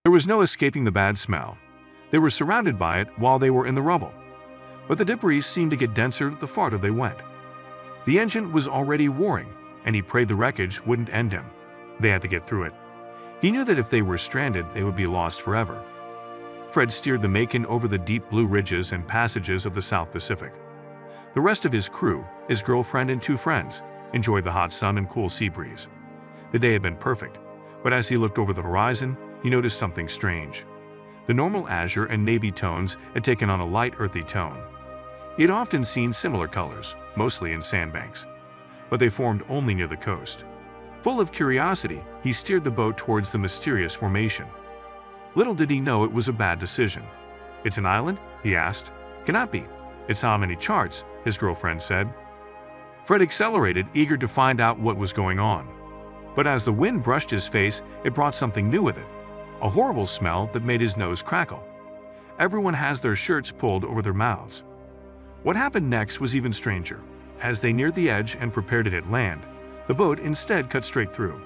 There was no escaping the bad smell. They were surrounded by it while they were in the rubble. But the debris seemed to get denser the farther they went. The engine was already roaring, and he prayed the wreckage wouldn't end him. They had to get through it. He knew that if they were stranded, they would be lost forever. Fred steered the Macon over the deep blue ridges and passages of the South Pacific. The rest of his crew, his girlfriend and 2 friends, enjoyed the hot sun and cool sea breeze. The day had been perfect, but as he looked over the horizon, he noticed something strange. The normal azure and navy tones had taken on a light earthy tone. He had often seen similar colors, mostly in sandbanks, but they formed only near the coast. Full of curiosity, he steered the boat towards the mysterious formation. Little did he know it was a bad decision. "It's an island?" he asked. "Cannot be. It's how many charts," his girlfriend said. Fred accelerated, eager to find out what was going on. But as the wind brushed his face, it brought something new with it, a horrible smell that made his nose crackle. Everyone has their shirts pulled over their mouths. What happened next was even stranger. As they neared the edge and prepared to hit land, the boat instead cut straight through.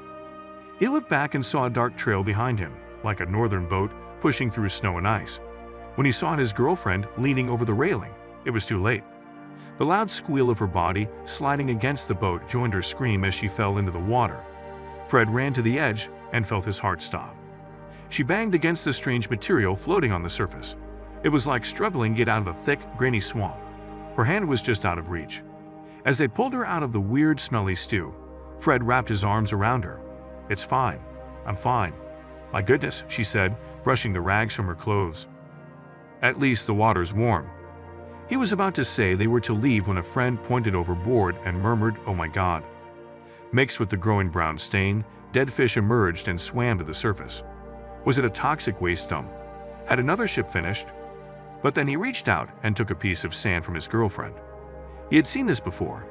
He looked back and saw a dark trail behind him, like a northern boat pushing through snow and ice. When he saw his girlfriend leaning over the railing, it was too late. The loud squeal of her body sliding against the boat joined her scream as she fell into the water. Fred ran to the edge and felt his heart stop. She banged against the strange material floating on the surface. It was like struggling to get out of a thick, grainy swamp. Her hand was just out of reach. As they pulled her out of the weird, smelly stew, Fred wrapped his arms around her. "It's fine. I'm fine." "My goodness," she said, brushing the rags from her clothes. "At least the water's warm." He was about to say they were to leave when a friend pointed overboard and murmured, "Oh my God." Mixed with the growing brown stain, dead fish emerged and swam to the surface. Was it a toxic waste dump? Had another ship finished? But then he reached out and took a piece of sand from his girlfriend. He had seen this before.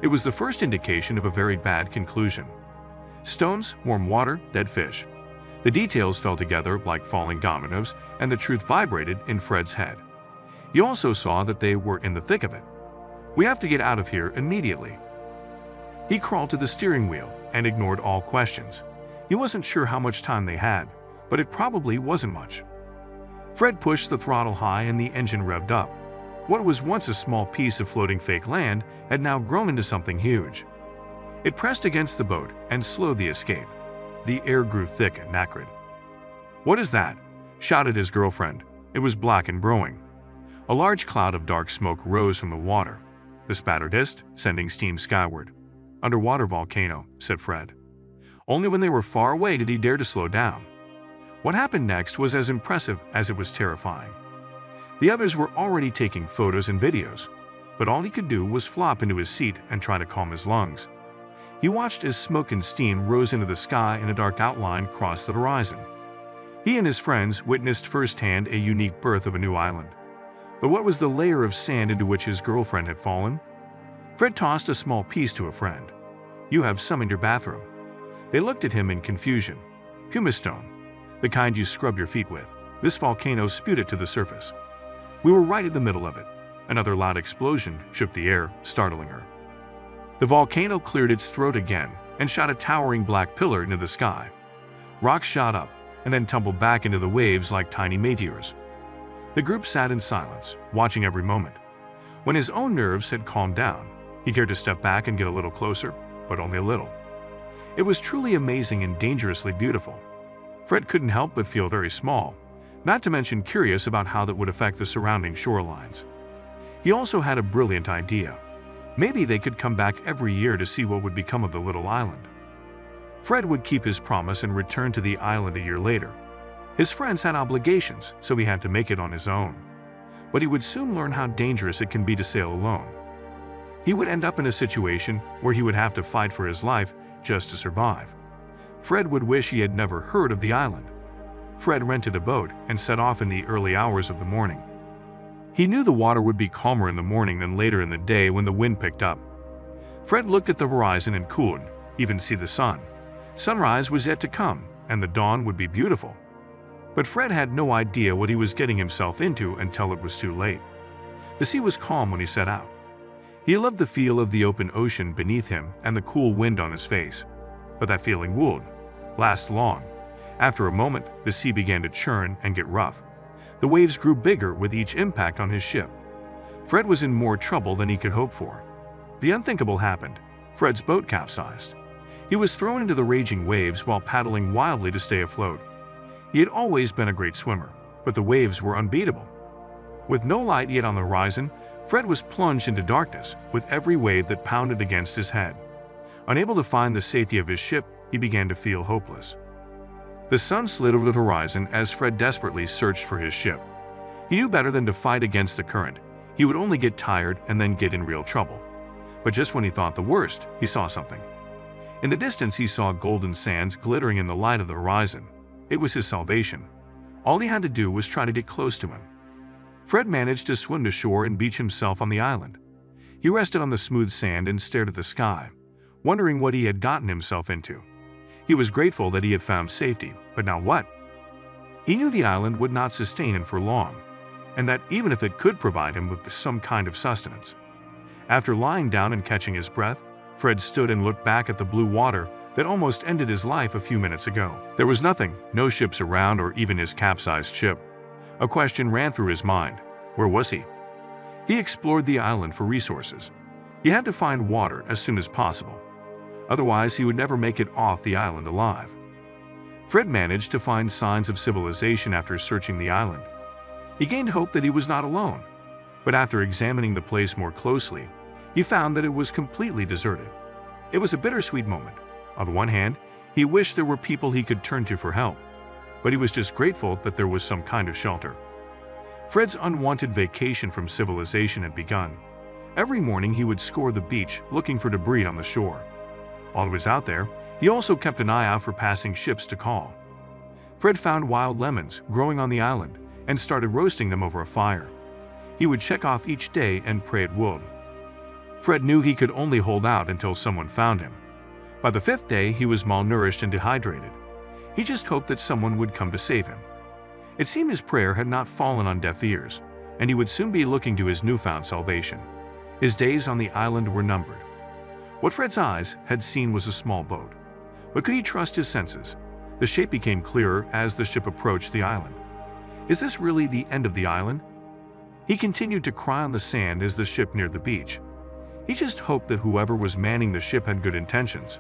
It was the first indication of a very bad conclusion. Stones, warm water, dead fish. The details fell together like falling dominoes, and the truth vibrated in Fred's head. He also saw that they were in the thick of it. "We have to get out of here immediately." He crawled to the steering wheel and ignored all questions. He wasn't sure how much time they had, but it probably wasn't much. Fred pushed the throttle high and the engine revved up. What was once a small piece of floating fake land had now grown into something huge. It pressed against the boat and slowed the escape. The air grew thick and acrid. "What is that?" shouted his girlfriend. It was black and growing. A large cloud of dark smoke rose from the water. The spatter hissed, sending steam skyward. "Underwater volcano," said Fred. Only when they were far away did he dare to slow down. What happened next was as impressive as it was terrifying. The others were already taking photos and videos, but all he could do was flop into his seat and try to calm his lungs. He watched as smoke and steam rose into the sky and a dark outline crossed the horizon. He and his friends witnessed firsthand a unique birth of a new island. But what was the layer of sand into which his girlfriend had fallen? Fred tossed a small piece to a friend. "You have some in your bathroom." They looked at him in confusion. "Pumice stone. The kind you scrub your feet with." This volcano spewed it to the surface. We were right in the middle of it. Another loud explosion shook the air, startling her. The volcano cleared its throat again and shot a towering black pillar into the sky. Rocks shot up and then tumbled back into the waves like tiny meteors. The group sat in silence, watching every moment. When his own nerves had calmed down, he dared to step back and get a little closer, but only a little. It was truly amazing and dangerously beautiful. Fred couldn't help but feel very small, not to mention curious about how that would affect the surrounding shorelines. He also had a brilliant idea. Maybe they could come back every year to see what would become of the little island. Fred would keep his promise and return to the island a year later. His friends had obligations, so he had to make it on his own. But he would soon learn how dangerous it can be to sail alone. He would end up in a situation where he would have to fight for his life just to survive. Fred would wish he had never heard of the island. Fred rented a boat and set off in the early hours of the morning. He knew the water would be calmer in the morning than later in the day when the wind picked up. Fred looked at the horizon and cooled, even see the sun. Sunrise was yet to come, and the dawn would be beautiful. But Fred had no idea what he was getting himself into until it was too late. The sea was calm when he set out. He loved the feel of the open ocean beneath him and the cool wind on his face. But that feeling would last long. After a moment, the sea began to churn and get rough. The waves grew bigger with each impact on his ship. Fred was in more trouble than he could hope for. The unthinkable happened. Fred's boat capsized. He was thrown into the raging waves while paddling wildly to stay afloat. He had always been a great swimmer, but the waves were unbeatable. With no light yet on the horizon, Fred was plunged into darkness with every wave that pounded against his head. Unable to find the safety of his ship, he began to feel hopeless. The sun slid over the horizon as Fred desperately searched for his ship. He knew better than to fight against the current. He would only get tired and then get in real trouble. But just when he thought the worst, he saw something. In the distance, he saw golden sands glittering in the light of the horizon. It was his salvation. All he had to do was try to get close to him. Fred managed to swim to shore and beach himself on the island. He rested on the smooth sand and stared at the sky, wondering what he had gotten himself into. He was grateful that he had found safety, but now what? He knew the island would not sustain him for long, and that even if it could provide him with some kind of sustenance. After lying down and catching his breath, Fred stood and looked back at the blue water that almost ended his life a few minutes ago. There was nothing, no ships around or even his capsized ship. A question ran through his mind. Where was he? He explored the island for resources. He had to find water as soon as possible. Otherwise, he would never make it off the island alive. Fred managed to find signs of civilization after searching the island. He gained hope that he was not alone. But after examining the place more closely, he found that it was completely deserted. It was a bittersweet moment. On the one hand, he wished there were people he could turn to for help, but he was just grateful that there was some kind of shelter. Fred's unwanted vacation from civilization had begun. Every morning he would scour the beach looking for debris on the shore. While he was out there, he also kept an eye out for passing ships to call. Fred found wild lemons growing on the island and started roasting them over a fire. He would check off each day and pray it would. Fred knew he could only hold out until someone found him. By the 5th day, he was malnourished and dehydrated. He just hoped that someone would come to save him. It seemed his prayer had not fallen on deaf ears, and he would soon be looking to his newfound salvation. His days on the island were numbered. What Fred's eyes had seen was a small boat. But could he trust his senses? The shape became clearer as the ship approached the island. Is this really the end of the island? He continued to cry on the sand as the ship neared the beach. He just hoped that whoever was manning the ship had good intentions.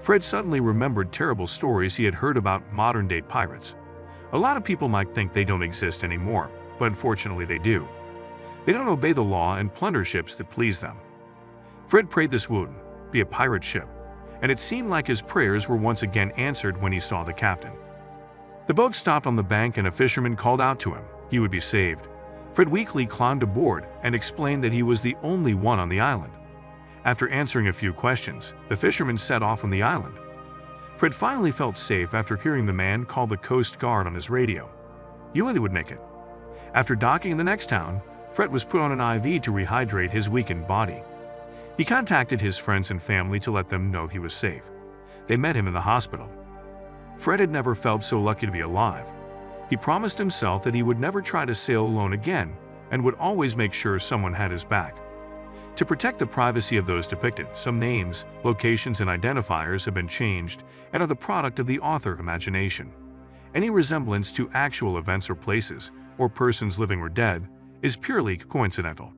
Fred suddenly remembered terrible stories he had heard about modern-day pirates. A lot of people might think they don't exist anymore, but unfortunately they do. They don't obey the law and plunder ships that please them. Fred prayed this wouldn't be a pirate ship, and it seemed like his prayers were once again answered when he saw the captain. The boat stopped on the bank and a fisherman called out to him. He would be saved. Fred weakly climbed aboard and explained that he was the only one on the island. After answering a few questions, the fisherman set off on the island. Fred finally felt safe after hearing the man call the Coast Guard on his radio. He really would make it. After docking in the next town, Fred was put on an IV to rehydrate his weakened body. He contacted his friends and family to let them know he was safe. They met him in the hospital. Fred had never felt so lucky to be alive. He promised himself that he would never try to sail alone again and would always make sure someone had his back. To protect the privacy of those depicted, some names, locations, and identifiers have been changed and are the product of the author imagination. Any resemblance to actual events or places, or persons living or dead, is purely coincidental.